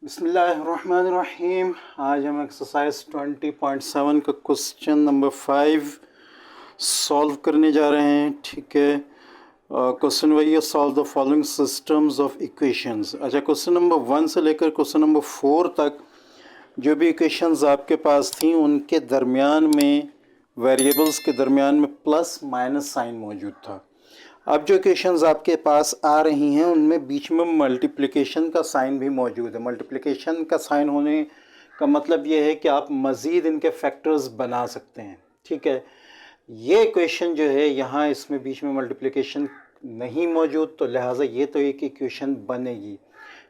बिस्मिल्लाहिर्रहमानिर्रहीम। आज हम एक्सरसाइज 20.7 का क्वेश्चन नंबर 5 सॉल्व करने जा रहे हैं। ठीक है, क्वेश्चन वही है, solve the following systems of equations. अच्छा, क्वेश्चन नंबर 1 से लेकर क्वेश्चन नंबर 4 तक जो भी इक्वेशंस आपके पास थी उनके दरमियान में, वेरिएबल्स के दरमियान में प्लस माइनस साइन मौजूद था। अब जो इक्वेशंस आपके पास आ रही हैं उनमें बीच में मल्टीप्लिकेशन का साइन भी मौजूद है। मल्टीप्लिकेशन का साइन होने का मतलब ये है कि आप मज़ीद इनके फैक्टर्स बना सकते हैं। ठीक है, ये इक्वेशन जो है यहाँ इसमें बीच में मल्टीप्लिकेशन नहीं मौजूद, तो लिहाजा ये तो एक इक्वेशन बनेगी।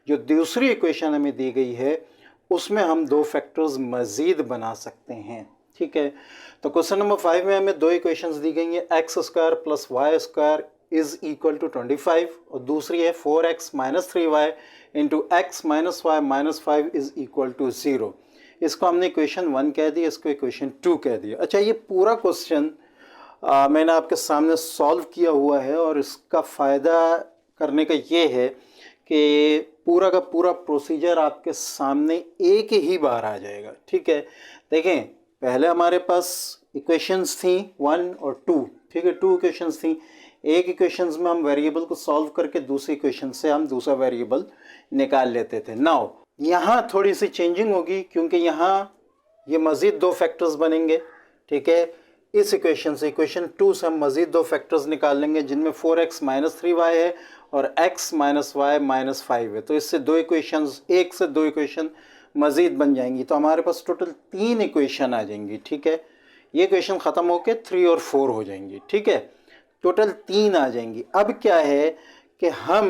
जो दूसरी इक्वेशन हमें दी गई है उसमें हम दो फैक्टर्स मज़ीद बना सकते हैं। ठीक है, तो क्वेश्चन नंबर 5 में हमें दो इक्वेशंस दी गई हैं, x square plus Y square is equal to 25 और दूसरी है 4x minus 3y into x minus y minus 5 is equal to 0। इसको हमने इक्वेशन 1 कह दिया, इसको इक्वेशन 2 कह दिया। अच्छा, ये पूरा क्वेश्चन मैंने आपके सामने सॉल्व किया हुआ है और इसका फ़ायदा करने का ये है कि पूरा का पूरा प्रोसीजर आपके सामने एक ही बार आ जाएगा। ठीक है, देखें, पहले हमारे पास इक्वेशंस थी 1 और 2। ठीक है, 2 इक्वेशंस थी। एक इक्वेशंस में हम वेरिएबल को सॉल्व करके दूसरी इक्वेशन से हम दूसरा वेरिएबल निकाल लेते थे। नाउ यहाँ थोड़ी सी चेंजिंग होगी क्योंकि यहाँ ये मज़ीद दो फैक्टर्स बनेंगे। ठीक है, इस इक्वेशन से, इक्वेशन 2 से हम मज़ीद दो फैक्टर्स निकाल लेंगे जिनमें 4x माइनस 3y है और x माइनस वाई माइनस 5 है। तो इससे दो इक्वेशंस, एक से दो इक्वेशन मज़ीद बन जाएंगी, तो हमारे पास टोटल 3 इक्वेशन आ जाएंगी। ठीक है, ये इक्वेशन ख़त्म होकर 3 और 4 हो जाएंगी। ठीक है, टोटल 3 आ जाएंगी। अब क्या है कि हम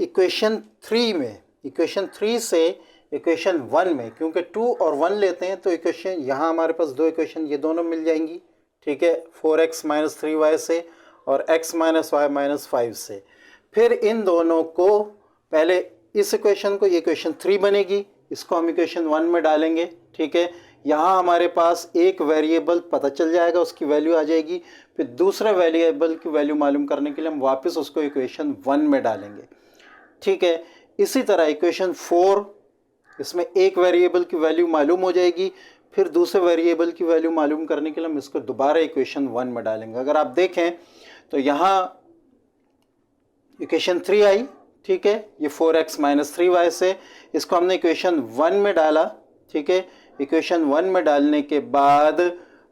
इक्वेशन 3 में, इक्वेशन 3 से इक्वेशन 1 में, क्योंकि 2 और 1 लेते हैं तो इक्वेशन यहाँ हमारे पास दो इक्वेशन ये दोनों मिल जाएंगी। ठीक है, 4x माइनस 3y से और x माइनस वाई माइनस 5 से। फिर इन दोनों को, पहले इस इक्वेशन को, ये इक्वेशन 3 बनेगी, इसको हम इक्वेशन 1 में डालेंगे। ठीक है, यहाँ हमारे पास एक वेरिएबल पता चल जाएगा, उसकी वैल्यू आ जाएगी। फिर दूसरा वेरिएबल की वैल्यू मालूम करने के लिए हम वापस उसको इक्वेशन 1 में डालेंगे। ठीक है, इसी तरह इक्वेशन 4, इसमें एक वेरिएबल की वैल्यू मालूम हो जाएगी, फिर दूसरे वेरिएबल की वैल्यू मालूम करने के लिए हम इसको दोबारा इक्वेशन 1 में डालेंगे। अगर आप देखें तो यहाँ इक्वेशन 3 आई। ठीक है, ये 4x माइनस 3y से, इसको हमने इक्वेशन 1 में डाला। ठीक है, इक्वेशन 1 में डालने के बाद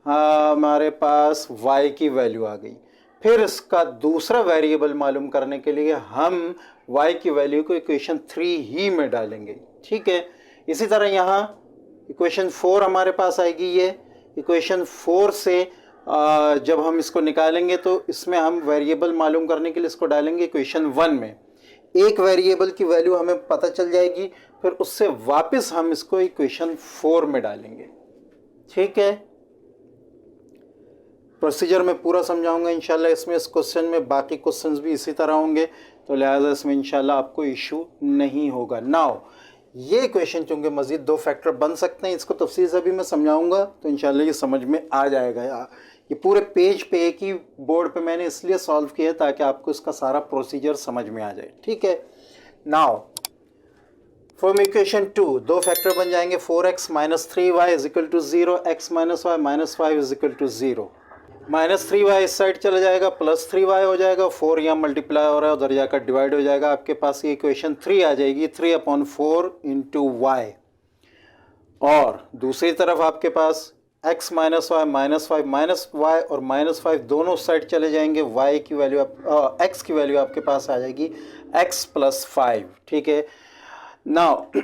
हमारे पास y की वैल्यू आ गई। फिर इसका दूसरा वेरिएबल मालूम करने के लिए हम y की वैल्यू को इक्वेशन 3 ही में डालेंगे। ठीक है, इसी तरह यहाँ इक्वेशन 4 हमारे पास आएगी। ये इक्वेशन 4 से जब हम इसको निकालेंगे तो इसमें हम वेरिएबल मालूम करने के लिए इसको डालेंगे इक्वेशन 1 में। एक वेरिएबल की वैल्यू हमें पता चल जाएगी, फिर उससे वापस हम इसको इक्वेशन 4 में डालेंगे। ठीक है, प्रोसीजर में पूरा समझाऊंगा इंशाल्लाह इसमें। इस क्वेश्चन में बाकी क्वेश्चंस भी इसी तरह होंगे, तो लिहाजा इसमें इंशाल्लाह आपको इशू नहीं होगा। नाउ ये क्वेश्चन चूँकि मज़ीद दो फैक्टर बन सकते हैं, इसको तफसील से भी मैं समझाऊंगा, तो इंशाल्लाह ये समझ में आ जाएगा। ये पूरे पेज पे एक ही बोर्ड पे मैंने इसलिए सॉल्व किया ताकि आपको इसका सारा प्रोसीजर समझ में आ जाए। ठीक है, नाउ फ्रॉम इक्वेशन 2 दो फैक्टर बन जाएंगे, 4x minus 3y is equal to 0, x minus y minus 5 is equal to 0। Minus 3y इस साइड चला जाएगा, प्लस 3y हो जाएगा, 4 यहाँ मल्टीप्लाई हो रहा है, उधर जाकर डिवाइड हो जाएगा। आपके पास ये इक्वेशन 3 आ जाएगी, 3/4 इंटू वाई। और दूसरी तरफ आपके पास x minus y minus 5, minus y और माइनस 5 दोनों साइड चले जाएंगे, y की वैल्यू x की वैल्यू आपके पास आ जाएगी x प्लस 5। ठीक है, नाउ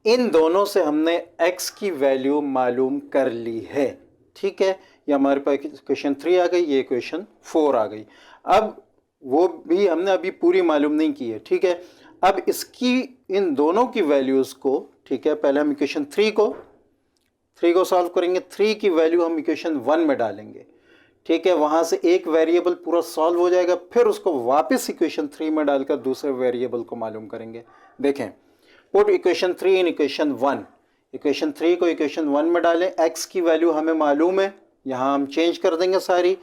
इन दोनों से हमने x की वैल्यू मालूम कर ली है। ठीक है, ये हमारे पास इक्वेशन 3 आ गई, ये इक्वेशन 4 आ गई। अब वो भी हमने अभी पूरी मालूम नहीं की है। ठीक है, अब इसकी, इन दोनों की वैल्यूज़ को, ठीक है, पहले हम इक्वेशन 3 को सॉल्व करेंगे। 3 की वैल्यू हम इक्वेशन 1 में डालेंगे। ठीक है, वहाँ से एक वेरिएबल पूरा सॉल्व हो जाएगा, फिर उसको वापस इक्वेशन 3 में डालकर दूसरे वेरिएबल को मालूम करेंगे। देखें, put equation 3 in equation 1। Equation 3 को इक्वेशन 1 में डालें, x की वैल्यू हमें मालूम है, यहाँ हम चेंज कर देंगे सारी।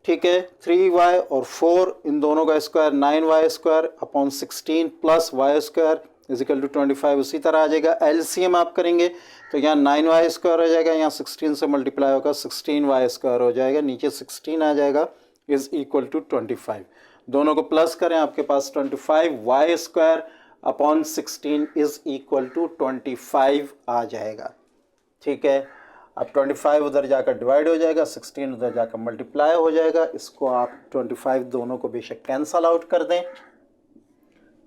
ठीक है, 3y और 4 इन दोनों का square 9y square upon 16 plus y square is equal to 25 उसी तरह आ जाएगा। एलसीएम आप करेंगे तो यहाँ 9y² हो जाएगा, यहाँ 16 से मल्टीप्लाई होगा 16y² हो जाएगा, नीचे 16 आ जाएगा इज इक्वल टू 25। दोनों को प्लस करें, आपके पास 25y² upon 16 is equal to 25 आ जाएगा। ठीक है, अब 25 उधर जाकर डिवाइड हो जाएगा, 16 उधर जाकर मल्टीप्लाई हो जाएगा। इसको आप 25 दोनों को बेशक कैंसल आउट कर दें।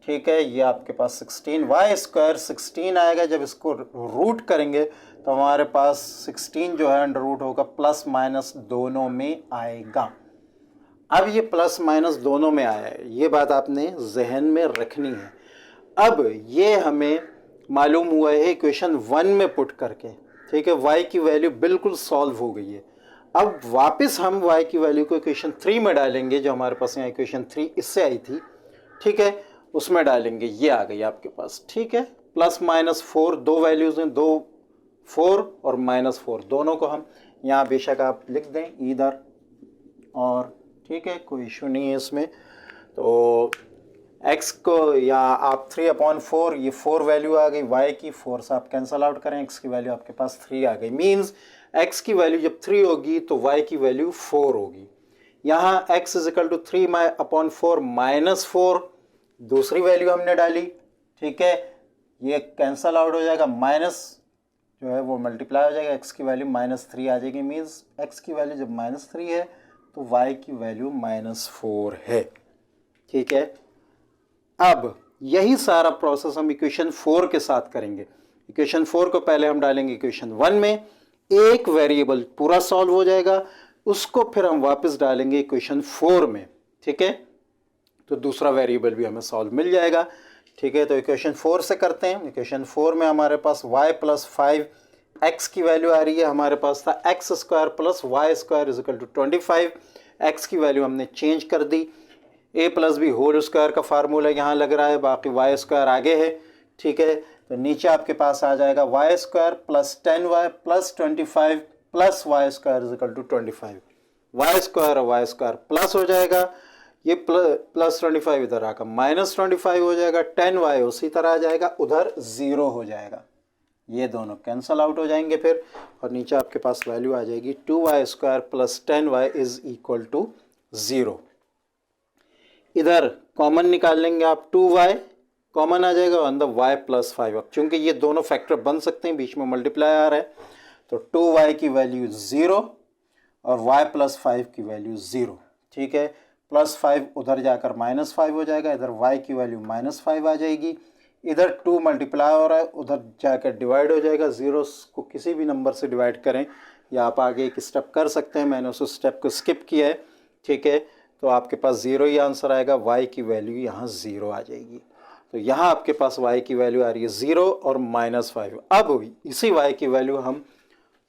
ठीक है, ये आपके पास 16y² 16 आएगा। जब इसको रूट करेंगे तो हमारे पास 16 जो है अंडर रूट होगा, प्लस माइनस दोनों में आएगा। अब ये प्लस माइनस दोनों में आया है, ये बात आपने जहन में रखनी है। अब ये हमें मालूम हुआ है इक्वेशन 1 में पुट करके। ठीक है, y की वैल्यू बिल्कुल सॉल्व हो गई है। अब वापस हम y की वैल्यू को इक्वेशन 3 में डालेंगे, जो हमारे पास यहाँ इक्वेशन 3 इससे आई थी। ठीक है, उसमें डालेंगे, ये आ गई आपके पास। ठीक है, प्लस माइनस 4 दो वैल्यूज़ हैं, 2 4 और -4 दोनों को हम यहाँ बेशक आप लिख दें इधर और। ठीक है, कोई इशू नहीं है इसमें। तो x को या आप 3/4, ये 4 वैल्यू आ गई y की, 4 से आप कैंसल आउट करें, x की वैल्यू आपके पास 3 आ गई। मीन्स x की वैल्यू जब 3 होगी तो y की वैल्यू 4 होगी। यहाँ x इजिकल टू 3/4 -4 दूसरी वैल्यू हमने डाली। ठीक है, ये कैंसल आउट हो जाएगा, माइनस जो है वो मल्टीप्लाई हो जाएगा, x की वैल्यू -3 आ जाएगी। मीन्स x की वैल्यू जब -3 है तो y की वैल्यू -4 है। ठीक है, अब यही सारा प्रोसेस हम इक्वेशन 4 के साथ करेंगे। इक्वेशन 4 को पहले हम डालेंगे इक्वेशन 1 में, एक वेरिएबल पूरा सॉल्व हो जाएगा, उसको फिर हम वापस डालेंगे इक्वेशन 4 में। ठीक है, तो दूसरा वेरिएबल भी हमें सॉल्व मिल जाएगा। ठीक है, तो इक्वेशन 4 से करते हैं। इक्वेशन 4 में हमारे पास y + 5 x की वैल्यू आ रही है, हमारे पास था x² + y² is equal to 25। x की वैल्यू हमने चेंज कर दी, a + b होल स्क्वायर का फार्मूला यहाँ लग रहा है, बाकी y² आगे है। ठीक है, तो नीचे आपके पास आ जाएगा y² + 10y + 25 + y² is equal to 25। y² और y² प्लस हो जाएगा, ये प्लस 25 इधर आकर -25 हो जाएगा, 10y उसी तरह आ जाएगा, उधर 0 हो जाएगा। ये दोनों कैंसल आउट हो जाएंगे फिर, और नीचे आपके पास वैल्यू आ जाएगी 2y² + 10y is equal to 0। इधर कॉमन निकाल लेंगे आप, 2y कॉमन आ जाएगा और अंदर y + 5। अब चूंकि ये दोनों फैक्टर बन सकते हैं, बीच में मल्टीप्लाई आ रहा है, तो 2y की वैल्यू 0 और y + 5 की वैल्यू 0। ठीक है, +5 उधर जाकर -5 हो जाएगा, इधर y की वैल्यू -5 आ जाएगी, इधर 2 मल्टीप्लाई हो रहा है, उधर जाकर डिवाइड हो जाएगा। 0 को किसी भी नंबर से डिवाइड करें या आप आगे एक स्टेप कर सकते हैं, मैंने उस स्टेप को स्किप किया है। ठीक है, तो आपके पास 0 ही आंसर आएगा, y की वैल्यू यहाँ 0 आ जाएगी। तो यहाँ आपके पास y की वैल्यू आ रही है 0 और -5। अब इसी y की वैल्यू हम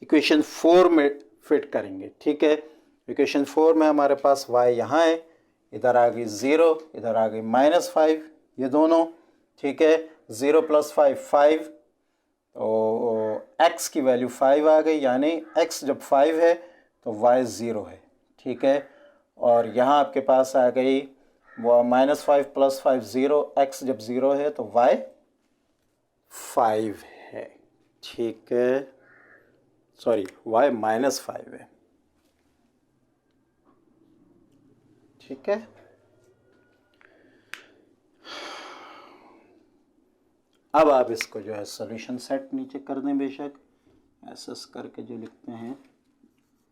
इक्वेशन 4 में फिट करेंगे। ठीक है, इक्वेशन 4 में हमारे पास y यहाँ है, इधर आ गई 0, इधर आ गई -5, ये दोनों। ठीक है, 0 + 5 5, तो x की वैल्यू 5 आ गई, यानी x जब 5 है तो y 0 है। ठीक है, और यहाँ आपके पास आ गई वो -5 + 5 0, x जब 0 है तो y 5 है। ठीक है, सॉरी y -5 है। ठीक है, अब आप इसको जो है सॉल्यूशन सेट नीचे कर दें, बेशक SS करके जो लिखते हैं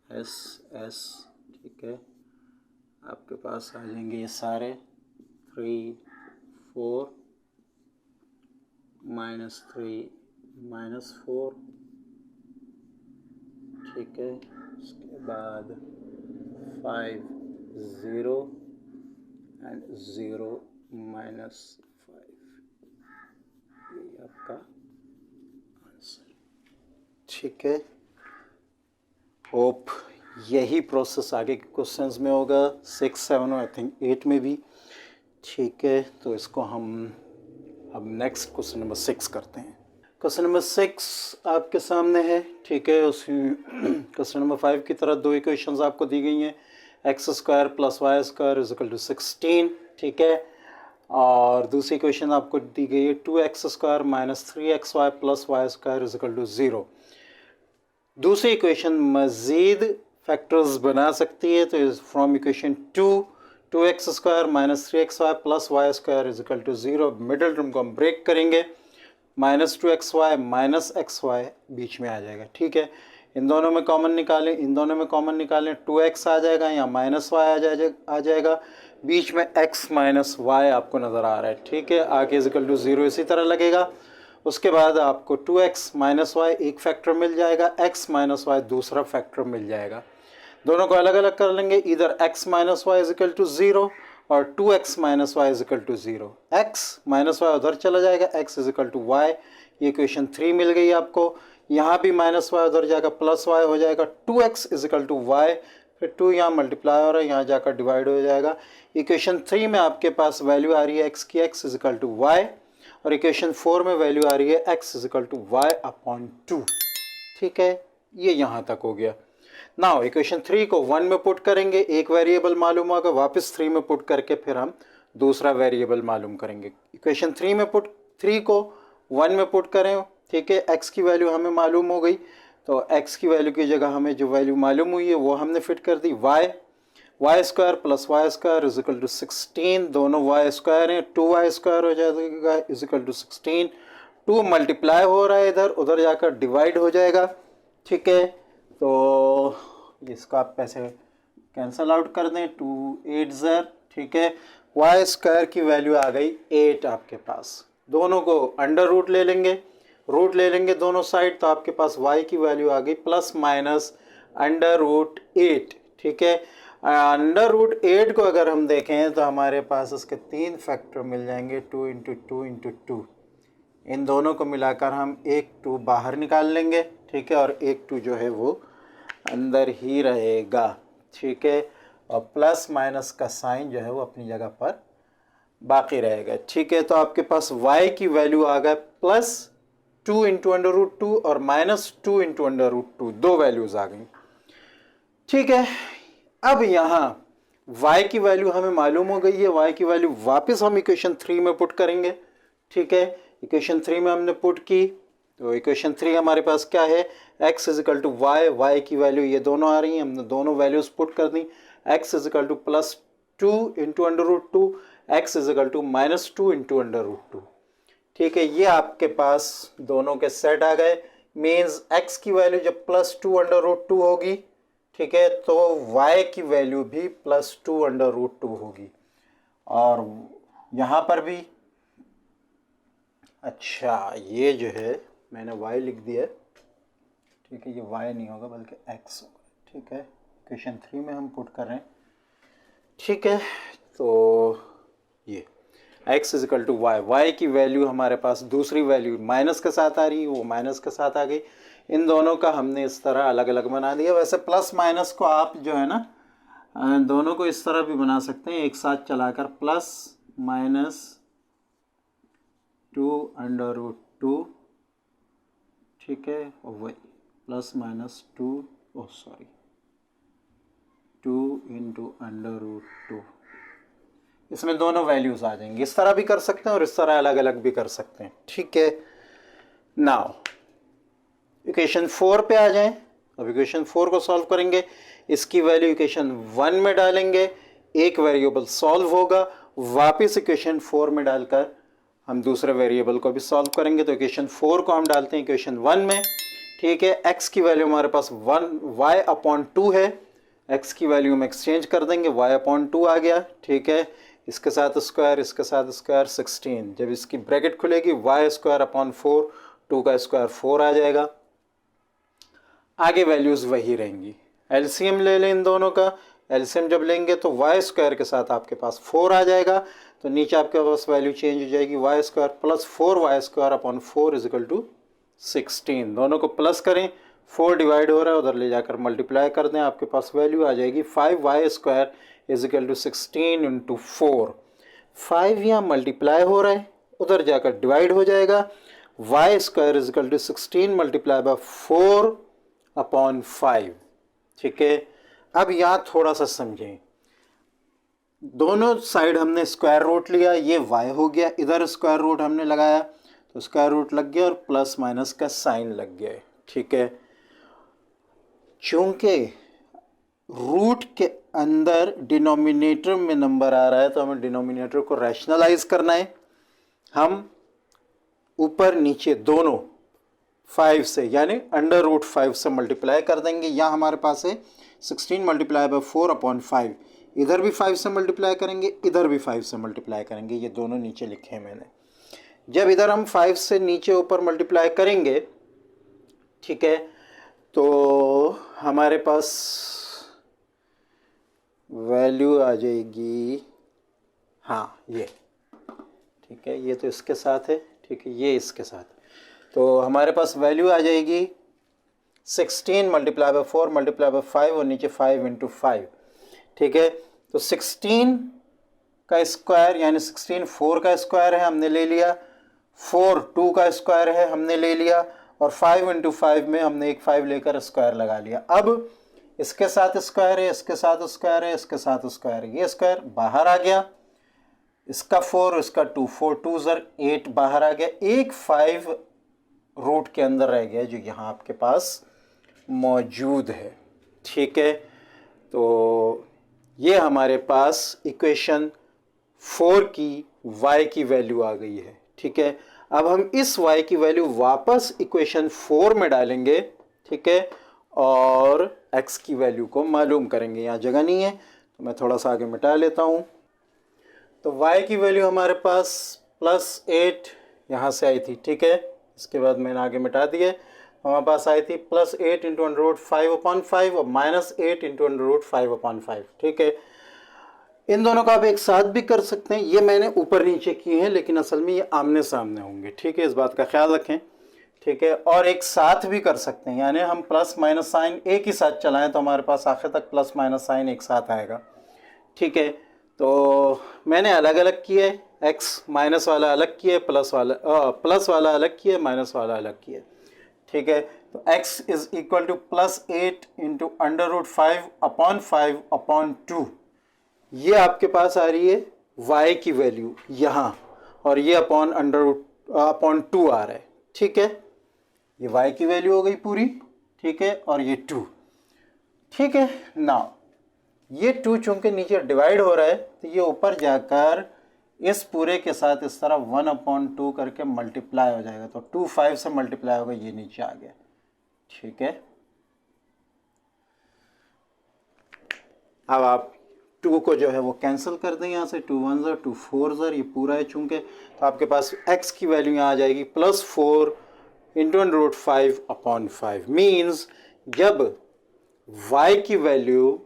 SS। ठीक है, आपके पास आ जाएंगे ये सारे 3 4 -3 -4। ठीक है, उसके बाद 5 0 एंड 0 -5, ये आपका आंसर। ठीक है, होप यही प्रोसेस आगे के क्वेश्चंस में होगा, 6 7 और आई थिंक 8 में भी। ठीक है, तो इसको हम अब नेक्स्ट क्वेश्चन नंबर 6 करते हैं। क्वेश्चन नंबर 6 आपके सामने है। ठीक है, उसी क्वेश्चन नंबर 5 की तरह दो इक्वेशंस आपको दी गई हैं, x² + y² is equal to 16। ठीक है, और दूसरी इक्वेशन आपको दी गई है 2x² minus 3xy plus Y square is equal to 0। दूसरी इक्वेशन मज़ीद फैक्टर्स बना सकती है, तो from equation 2x² minus 3xy plus Y square is equal to 0, middle term को हम ब्रेक करेंगे, माइनस 2xy माइनस xy बीच में आ जाएगा। ठीक है, इन दोनों में कॉमन निकालें, इन दोनों में कॉमन निकालें, 2x आ जाएगा या माइनस y आ जाएगा, बीच में x माइनस y आपको नज़र आ रहा है। ठीक है, आगे इक्वल टू 0 इसी तरह लगेगा। उसके बाद आपको 2x माइनस वाई एक फैक्टर मिल जाएगा, x माइनस वाई दूसरा फैक्टर मिल जाएगा। दोनों को अलग अलग कर लेंगे, इधर x minus y is equal to 0 और 2x minus y is equal to 0। x minus y उधर चला जाएगा, x is equal to y, ये इक्वेशन 3 मिल गई आपको। यहाँ भी माइनस वाई उधर जाकर प्लस वाई हो जाएगा, 2x is equal to Y, फिर 2 यहाँ मल्टीप्लाई हो रहा है, यहाँ जाकर डिवाइड हो जाएगा। इक्वेशन 3 में आपके पास वैल्यू आ रही है x की, x is equal to y, और इक्वेशन 4 में वैल्यू आ रही है x is equal to y upon 2। ठीक है, ये यहाँ तक हो गया। नाउ इक्वेशन 3 को 1 में पुट करेंगे, एक वेरिएबल मालूम होगा, वापस 3 में पुट करके फिर हम दूसरा वेरिएबल मालूम करेंगे। इक्वेशन 3 को 1 में पुट करें, ठीक है, x की वैल्यू हमें मालूम हो गई, तो x की वैल्यू की जगह हमें जो वैल्यू मालूम हुई है वो हमने फिट कर दी, Y square plus Y square is equal to 16, दोनों वाई स्क्वायर हैं, 2y स्क्वायर हो जाएगा इज इक्वल टू 16, 2 मल्टीप्लाई हो रहा है इधर, उधर जाकर डिवाइड हो जाएगा। ठीक है, तो इसका आप पैसे कैंसल आउट कर दें, 2 8 ज़र। ठीक है, वाई स्क्वायर की वैल्यू आ गई 8 आपके पास। दोनों को अंडर रूट ले लेंगे दोनों साइड, तो आपके पास y की वैल्यू आ गई प्लस माइनस अंडर रूट 8। ठीक है, अंडर रूट 8 को अगर हम देखें तो हमारे पास इसके 3 फैक्टर मिल जाएंगे, 2 इंटू 2 इंटू 2। इन दोनों को मिलाकर हम एक 2 बाहर निकाल लेंगे। ठीक है, और एक 2 जो है वो अंदर ही रहेगा। ठीक है, और प्लस माइनस का साइन जो है वो अपनी जगह पर बाकी रहेगा। ठीक है, तो आपके पास y की वैल्यू आ गया प्लस 2 इंटू अंडर रूट 2 और माइनस 2 इंटू अंडर रूट 2, दो वैल्यूज आ गई। ठीक है, अब यहाँ y की वैल्यू हमें मालूम हो गई है, y की वैल्यू वापस हम इक्वेशन 3 में पुट करेंगे। ठीक है, इक्वेशन 3 में हमने पुट की, तो इक्वेशन 3 हमारे पास क्या है, x is equal to y, y की वैल्यू ये दोनों आ रही हैं, हमने दोनों वैल्यूज पुट कर दी, x is equal to plus 2 into under root 2, x is equal to minus 2 into under root 2। ठीक है, ये आपके पास दोनों के सेट आ गए, मीन्स x की वैल्यू जब प्लस 2 अंडर रूट 2 होगी, ठीक है, तो y की वैल्यू भी प्लस 2 अंडर रूट 2 होगी। और यहाँ पर भी, अच्छा ये जो है मैंने y लिख दिया, ठीक है, ये y नहीं होगा बल्कि x होगा। ठीक है, इक्वेशन 3 में हम पुट कर रहे हैं। ठीक है, तो ये x is equal to y, y की वैल्यू हमारे पास दूसरी वैल्यू माइनस के साथ आ रही है, वो माइनस के साथ आ गई। इन दोनों का हमने इस तरह अलग अलग बना दिया। वैसे प्लस माइनस को आप जो है ना दोनों को इस तरह भी बना सकते हैं, एक साथ चलाकर प्लस माइनस 2 अंडर रूट 2। ठीक है, और वही plus minus 2 into under root 2, इसमें दोनों वैल्यूज आ जाएंगी। इस तरह भी कर सकते हैं और इस तरह अलग अलग भी कर सकते हैं। ठीक है, नाउ इक्वेशन 4 पे आ जाएं। अब इक्वेशन 4 को सॉल्व करेंगे, इसकी वैल्यू इक्वेशन 1 में डालेंगे, एक वेरिएबल सॉल्व होगा, वापस इक्वेशन 4 में डालकर हम दूसरे वेरिएबल को भी सॉल्व करेंगे। तो इक्वेशन 4 को हम डालते हैं इक्वेशन 1 में। ठीक है, x की वैल्यू हमारे पास 1 y अपॉन 2 है, x की वैल्यू हम एक्सचेंज कर देंगे, y अपॉन 2 आ गया। ठीक है, इसके साथ स्क्वायर, इसके साथ स्क्वायर 16, जब इसकी ब्रैकेट खुलेगी वाई स्क्वायर अपॉन 4, 2 का स्क्वायर 4 आ जाएगा। आगे वैल्यूज़ वही रहेंगी। एलसीएम ले लें इन दोनों का, एलसीएम जब लेंगे तो वाई स्क्वायर के साथ आपके पास 4 आ जाएगा, तो नीचे आपके पास वैल्यू चेंज हो जाएगी, y square plus 4 y square upon 4 is equal to 16। दोनों को प्लस करें, 4 डिवाइड हो रहा है, उधर ले जाकर मल्टीप्लाई कर दें, आपके पास वैल्यू आ जाएगी 5 y square is equal to 16 into 4। 5 यहाँ मल्टीप्लाई हो रहा है, उधर जाकर डिवाइड हो जाएगा, y square is equal to 16 multiply by 4 upon 5। ठीक है, अब यहाँ थोड़ा सा समझें, दोनों साइड हमने स्क्वायर रूट लिया, ये y हो गया, इधर स्क्वायर रूट हमने लगाया तो स्क्वायर रूट लग गया और प्लस माइनस का साइन लग गया। ठीक है, चूंकि रूट के अंदर डिनोमिनेटर में नंबर आ रहा है तो हमें डिनोमिनेटर को रैशनलाइज करना है। हम ऊपर नीचे दोनों 5 से यानी अंडर रूट 5 से मल्टीप्लाई कर देंगे। यहाँ हमारे पास है 16 मल्टीप्लाई बाई 4/5, इधर भी 5 से मल्टीप्लाई करेंगे, इधर भी 5 से मल्टीप्लाई करेंगे, ये दोनों नीचे लिखे हैं मैंने। जब इधर हम 5 से नीचे ऊपर मल्टीप्लाई करेंगे, ठीक है, तो हमारे पास वैल्यू आ जाएगी, हाँ ये, ठीक है, ये तो इसके साथ है, ठीक है, ये इसके साथ, तो हमारे पास वैल्यू आ जाएगी 16 मल्टीप्लाई बाई 4 मल्टीप्लाई बाई 5 और नीचे 5 इंटू 5। ठीक है, तो 16 का स्क्वायर यानी 16 4 का स्क्वायर है, हमने ले लिया, 4 2 का स्क्वायर है, हमने ले लिया, और 5 इंटू 5 में हमने एक 5 लेकर स्क्वायर लगा लिया। अब इसके साथ स्क्वायर है, इसके साथ स्क्वायर है, इसके साथ स्क्वायर है, ये स्क्वायर बाहर आ गया, इसका 4 इसका 2, 4 2 ज़र 8 बाहर आ गया, एक 5 रूट के अंदर रह गया जो यहाँ आपके पास मौजूद है। ठीक है, तो ये हमारे पास इक्वेशन 4 की y की वैल्यू आ गई है। ठीक है, अब हम इस y की वैल्यू वापस इक्वेशन 4 में डालेंगे। ठीक है, और x की वैल्यू को मालूम करेंगे। यहाँ जगह नहीं है तो मैं थोड़ा सा आगे मिटा लेता हूँ। तो y की वैल्यू हमारे पास +8 यहाँ से आई थी। ठीक है, इसके बाद मैंने आगे मिटा दिए, हमारे पास आई थी +8 इंटू अंडर रूट 5/5 और -8 इंटू अंडर रूट 5/5। ठीक है, इन दोनों का आप एक साथ भी कर सकते हैं, ये मैंने ऊपर नीचे किए हैं लेकिन असल में ये आमने सामने होंगे। ठीक है, इस बात का ख्याल रखें। ठीक है, और एक साथ भी कर सकते हैं, यानी हम प्लस माइनस साइन एक ही साथ चलाएं तो हमारे पास आखिर तक प्लस माइनस साइन एक साथ आएगा। ठीक है, तो मैंने अलग अलग किए, एक्स माइनस वाला अलग किए, प्लस वाला अलग किए, माइनस वाला अलग किए। ठीक है, तो x is equal to +8 into under root 5/5/2, ये आपके पास आ रही है y की वैल्यू यहाँ, और ये /2 आ रहा है। ठीक है, ये y की वैल्यू हो गई पूरी। ठीक है, और ये 2। ठीक है, नाउ ये 2 चूंकि नीचे डिवाइड हो रहा है तो ये ऊपर जाकर इस पूरे के साथ इस तरह 1/2 करके मल्टीप्लाई हो जाएगा, तो 2 5 से मल्टीप्लाई होगा, ये नीचे आ गया। ठीक है, अब आप 2 को जो है वो कैंसिल कर दें, यहाँ से 2 1 ज़र 2 4 ज़र, ये पूरा है चूंकि, तो आपके पास x की वैल्यू यहाँ आ जाएगी +4 इंटू अंडर रूट 5/5। मीन्स जब y की वैल्यू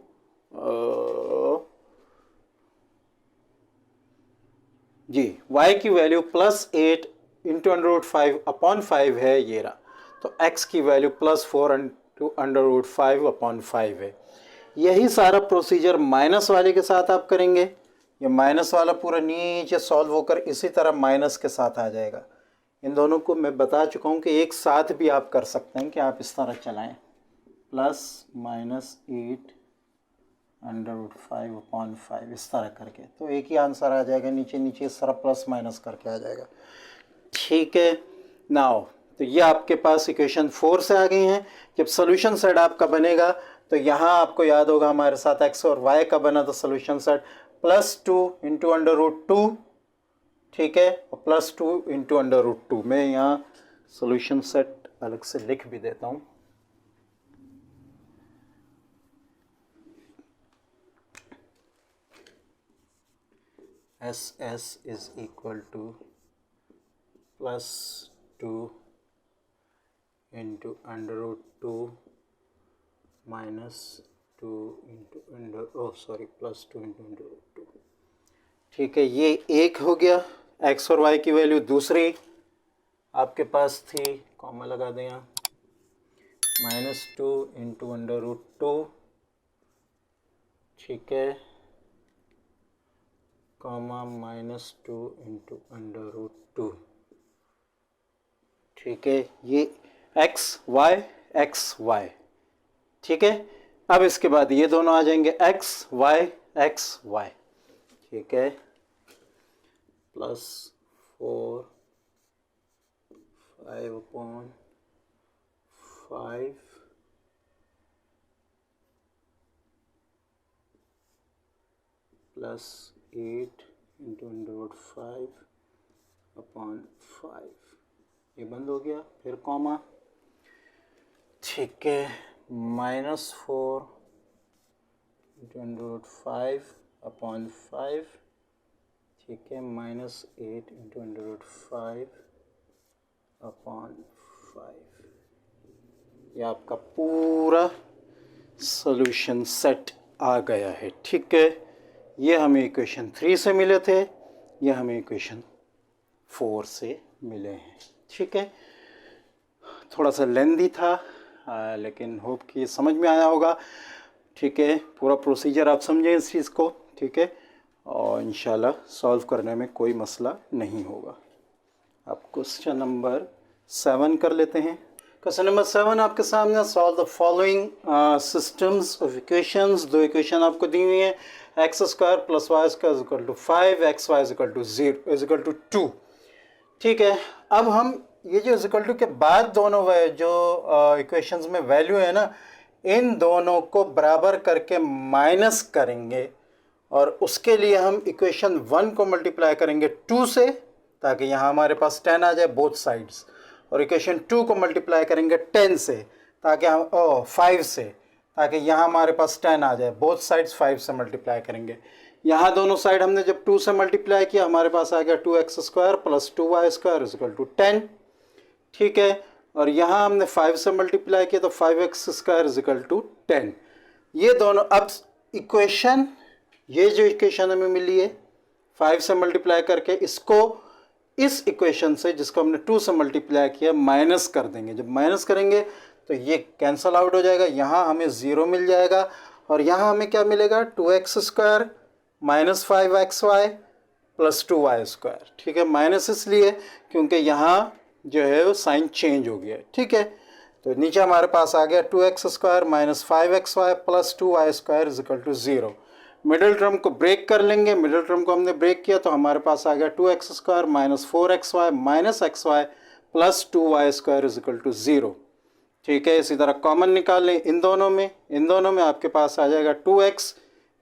जी y की वैल्यू +8 इंटू अंडर रूट 5/5 है, ये रहा, तो x की वैल्यू +4 इंटू अंडर रूट 5/5 है। यही सारा प्रोसीजर माइनस वाले के साथ आप करेंगे, ये माइनस वाला पूरा नीचे सॉल्व होकर इसी तरह माइनस के साथ आ जाएगा। इन दोनों को मैं बता चुका हूँ कि एक साथ भी आप कर सकते हैं कि आप इस तरह चलाएं, +-8 अंडर रूट 5/5 इस तरह करके, तो एक ही आंसर आ जाएगा, नीचे नीचे इस तरह प्लस माइनस करके आ जाएगा। ठीक है, नाउ तो ये आपके पास इक्वेशन 4 से आ गई हैं। जब सोल्यूशन सेट आपका बनेगा तो यहाँ आपको याद होगा हमारे साथ x और y का बना था solution set, +2 into under root 2। ठीक है, और +2 इंटू अंडर रूट 2। मैं यहाँ सोल्यूशन सेट अलग से लिख भी देता हूँ। SS is equal to +2 into under root 2 -2 into +2 into under root 2। ठीक है, ये एक हो गया। x और y की वैल्यू दूसरी आपके पास थी, कॉमा लगा दें यहाँ, -2 इंटू अंडर रूट 2। ठीक है, कॉमा -2 इंटू अंडर रूट 2। ठीक है, ये x y। ठीक है, अब इसके बाद ये दोनों आ जाएंगे x y। ठीक है, प्लस 4 5/5 प्लस 8 इंटू √5/5, ये बंद हो गया, फिर कॉमा, ठीक है, -4 इंटू √5/5, ठीक है, -8 इंटू √5/5, ये आपका पूरा सॉल्यूशन सेट आ गया है। ठीक है, ये हमें इक्वेशन 3 से मिले थे, ये हमें इक्वेशन 4 से मिले हैं। ठीक है, थोड़ा सा लेंदी था लेकिन होप कि समझ में आया होगा। ठीक है, पूरा प्रोसीजर आप समझें इस चीज़ को। ठीक है, और इंशाल्लाह सॉल्व करने में कोई मसला नहीं होगा। अब क्वेश्चन नंबर 7 कर लेते हैं। क्वेश्चन नंबर 7 आपके सामने, solve the following systems of equations. दो इक्वेशन आपको दी हुई है, x² + y² = 5, xy = 2। ठीक है, अब हम ये जो इक्वल टू के बाद दोनों जो इक्वेशंस में वैल्यू है ना, इन दोनों को बराबर करके माइनस करेंगे और उसके लिए हम इक्वेशन 1 को मल्टीप्लाई करेंगे 2 से, ताकि यहाँ हमारे पास 10 आ जाए बोथ साइड्स, और इक्वेशन 2 को मल्टीप्लाई करेंगे 10 से, ताकि हम 5 से, ताकि यहाँ हमारे पास 10 आ जाए, बोथ साइड्स 5 से मल्टीप्लाई करेंगे। यहाँ दोनों साइड हमने जब 2 से मल्टीप्लाई किया, हमारे पास आ गया 2x² + 2y² = 10। ठीक है, और यहाँ हमने 5 से मल्टीप्लाई किया तो 5x² = 10। ये दोनों, अब इक्वेशन, ये जो इक्वेशन हमें मिली है 5 से मल्टीप्लाई करके, इसको इस इक्वेशन से जिसको हमने 2 से मल्टीप्लाई किया माइनस कर देंगे। जब माइनस करेंगे तो ये कैंसल आउट हो जाएगा, यहाँ हमें 0 मिल जाएगा, और यहाँ हमें क्या मिलेगा, 2x² - 5xy + 2y²। ठीक है, माइनस इसलिए क्योंकि यहाँ जो है वो साइन चेंज हो गया। ठीक है, तो नीचे हमारे पास आ गया 2x² - 5xy + 2y² = 0। Middle term को ब्रेक कर लेंगे, मिडिल टर्म को हमने ब्रेक किया तो हमारे पास आ गया 2x² - 4xy - xy + 2y² = 0। ठीक है, इसी तरह कॉमन निकाल लें इन दोनों में आपके पास आ जाएगा 2x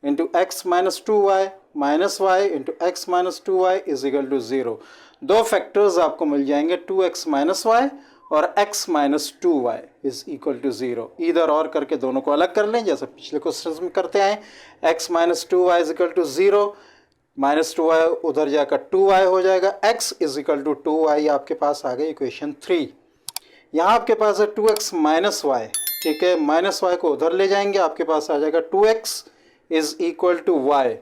× x - 2y - y × x - 2y = 0। दो फैक्टर्स आपको मिल जाएंगे, 2x - y और x - 2y = 0। इधर और करके दोनों को अलग कर लें, जैसे पिछले क्वेश्चन में करते आए। x - 2y = 0, -2y उधर जाकर 2y हो जाएगा, x = 2y आपके पास आ गई इक्वेशन 3। यहाँ आपके पास है 2x - y। ठीक है, -y को उधर ले जाएंगे, आपके पास आ जाएगा 2x = y।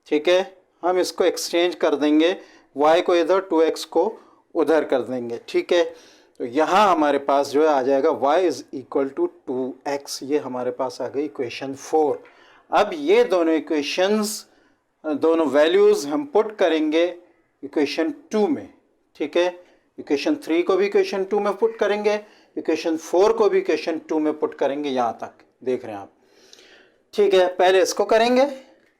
ठीक है, हम इसको एक्सचेंज कर देंगे, y को इधर 2x को उधर कर देंगे। ठीक है, तो यहाँ हमारे पास जो है आ जाएगा y = 2x। ये हमारे पास आ गई इक्वेशन 4। अब ये दोनों इक्वेशंस, दोनों वैल्यूज़ हम पुट करेंगे इक्वेशन 2 में। ठीक है, इक्वेशन 3 को भी इक्वेशन 2 में पुट करेंगे, इक्वेशन 4 को भी इक्वेशन 2 में पुट करेंगे, यहाँ तक देख रहे हैं आप। ठीक है, पहले इसको करेंगे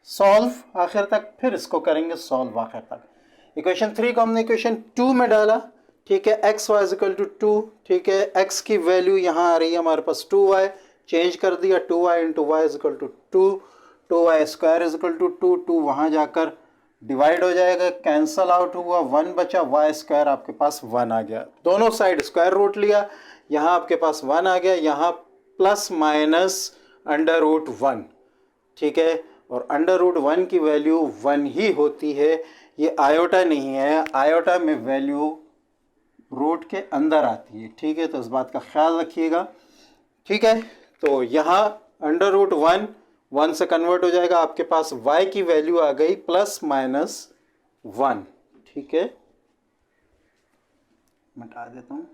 सॉल्व आखिर तक, फिर इसको करेंगे सॉल्व आखिर तक। इक्वेशन 3 को हमने इक्वेशन 2 में डाला। ठीक है, xy = 2। ठीक है, x की वैल्यू यहाँ आ रही है हमारे पास 2y, चेंज कर दिया, 2y × y = 2, 2y² = 2, 2 वहाँ जाकर डिवाइड हो जाएगा, कैंसल आउट हुआ, 1 बचा, y² आपके पास 1 आ गया। दोनों साइड स्क्वायर रूट लिया, यहाँ आपके पास 1 आ गया, यहाँ ± √1। ठीक है, और √1 की वैल्यू 1 ही होती है, ये आयोटा नहीं है, आयोटा में वैल्यू रूट के अंदर आती है। ठीक है, तो इस बात का ख्याल रखिएगा। ठीक है, तो यहाँ √1 1 से कन्वर्ट हो जाएगा, आपके पास y की वैल्यू आ गई ±1। ठीक है, मिटा देता हूँ।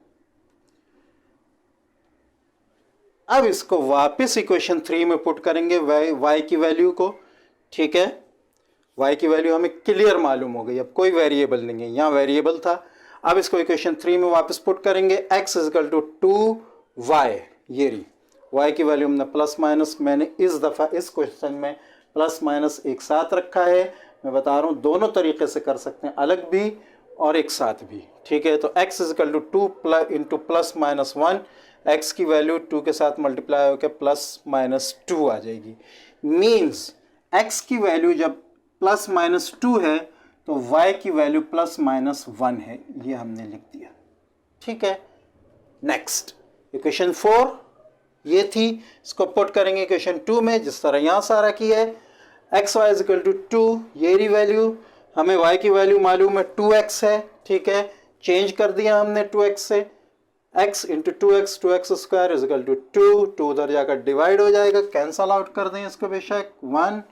अब इसको वापस इक्वेशन 3 में पुट करेंगे y की वैल्यू को। ठीक है, y की वैल्यू हमें क्लियर मालूम हो गई, अब कोई वेरिएबल नहीं है, यहाँ वेरिएबल था। अब इसको इक्वेशन 3 में वापस पुट करेंगे, x = 2y। ये रही y की वैल्यू हमने ±, मैंने इस दफ़ा इस क्वेश्चन में ± एक साथ रखा है, मैं बता रहा हूँ दोनों तरीके से कर सकते हैं, अलग भी और एक साथ भी, ठीक है। तो x is equal to 2 into plus minus 1, x की वैल्यू 2 के साथ मल्टीप्लाई होकर प्लस माइनस 2 आ जाएगी। मीन्स x की वैल्यू जब प्लस माइनस 2 है तो y की वैल्यू प्लस माइनस 1 है, ये हमने लिख दिया, ठीक है। नेक्स्ट इक्वेशन 4 ये थी, इसको पुट करेंगे इक्वेशन 2 में जिस तरह यहाँ सारा की है। एक्स वाई इजिकल टू 2, ये रही वैल्यू, हमें y की वैल्यू मालूम है 2x है, ठीक है। चेंज कर दिया हमने 2x से, x into 2x square is equal to 2 उधर जाकर डिवाइड हो जाएगा, कैंसल आउट कर दें इसको बेशक, 1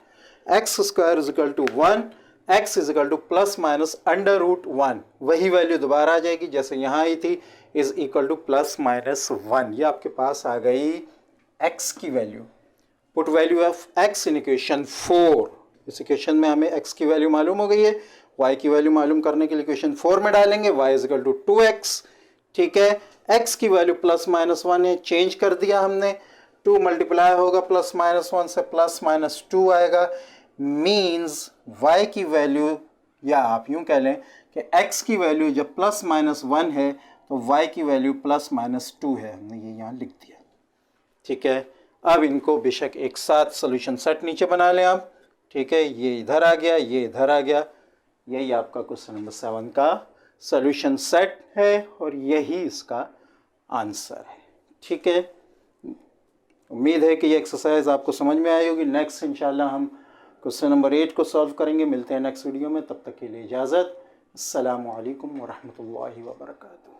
x square is equal to 1, x is equal to plus minus under root 1, वही वैल्यू दोबारा आ जाएगी जैसे यहाँ आई थी, is equal to plus minus 1। ये आपके पास आ गई x की value. Put value of x in equation 4। इस इक्वेशन में हमें x की वैल्यू मालूम हो गई है, y की वैल्यू मालूम करने के लिए इक्वेशन 4 में डालेंगे, y इजिकल टू 2x, ठीक है। x की वैल्यू प्लस माइनस 1 है, चेंज कर दिया हमने, 2 मल्टीप्लाई होगा प्लस माइनस 1 से, प्लस माइनस 2 आएगा। मीन्स y की वैल्यू, या आप यूं कह लें कि x की वैल्यू जब प्लस माइनस 1 है तो y की वैल्यू प्लस माइनस 2 है, हमने ये यहाँ लिख दिया, ठीक है। अब इनको बेशक एक साथ सोल्यूशन सेट नीचे बना लें आप, ठीक है। ये इधर आ गया, ये इधर आ गया, यही आपका क्वेश्चन नंबर 7 का सोल्यूशन सेट है और यही इसका आंसर है, ठीक है। उम्मीद है कि ये एक्सरसाइज आपको समझ में आई होगी। नेक्स्ट इंशाल्लाह हम क्वेश्चन नंबर 8 को सॉल्व करेंगे। मिलते हैं नेक्स्ट वीडियो में, तब तक के लिए इजाज़त। अस्सलामु अलैकुम वरहमतुल्लाहि वबरकातुहू।